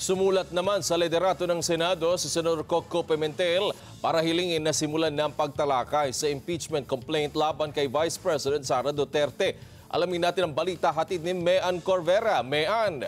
Sumulat naman sa liderato ng Senado si Senador Coco Pimentel para hilingin na simulan ng pagtalakay sa impeachment complaint laban kay Vice President Sara Duterte. Alamin natin ang balita hatid ni Mean Corvera. Mean.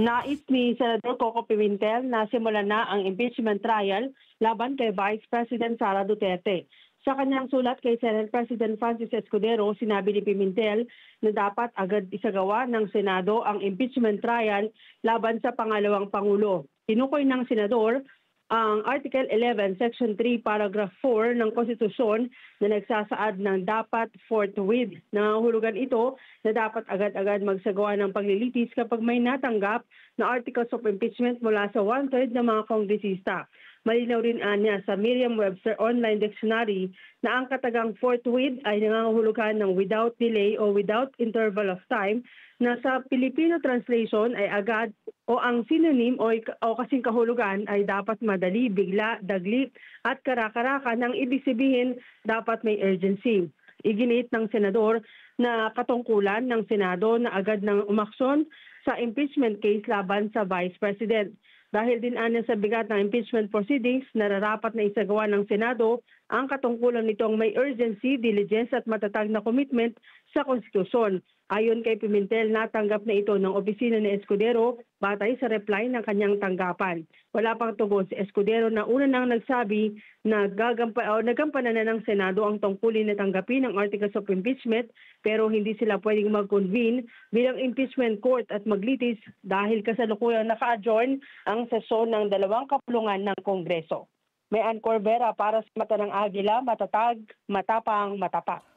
Nais ni Senador Coco Pimentel na simulan na ang impeachment trial laban kay Vice President Sara Duterte. Sa kanyang sulat kay Senate President Francis Escudero, sinabi ni Pimentel na dapat agad isagawa ng Senado ang impeachment trial laban sa pangalawang Pangulo. Tinukoy ng Senador ang Article 11, Section 3, Paragraph 4 ng Konstitusyon na nagsasaad ng dapat forthwith. Nangangahulugan ito na dapat agad-agad magsagawa ng paglilitis kapag may natanggap na articles of impeachment mula sa one-third ng mga kongresista. Malinaw rin niya sa Merriam-Webster Online Dictionary na ang katagang forthwith ay nangangahulugan ng without delay o without interval of time na sa Filipino translation ay agad o ang synonym o kasing kahulugan ay dapat madali, bigla, dagli at karakaraka nang ibig sabihin dapat may urgency. Iginit ng Senador na katungkulan ng Senado na agad nang umaksyon sa impeachment case laban sa Vice President. Dahil din anya sa bigat ng impeachment proceedings, nararapat na isagawa ng Senado ang katungkulan nitong may urgency, diligence at matatag na commitment sa konstitusyon. Ayon kay Pimentel, natanggap na ito ng opisina ni Escudero batay sa reply ng kanyang tanggapan. Wala pang tugon si Escudero na una nang nagsabi na nagampanan na ng Senado ang tungkulin na tanggapin ang articles of impeachment pero hindi sila pwedeng mag-convene bilang impeachment court at maglitis dahil kasalukuyang naka-adjourn ang sesyon ng dalawang kapulungan ng Kongreso. Mean Corvera para sa Mata ng Agila, matatag, matapang, matapat.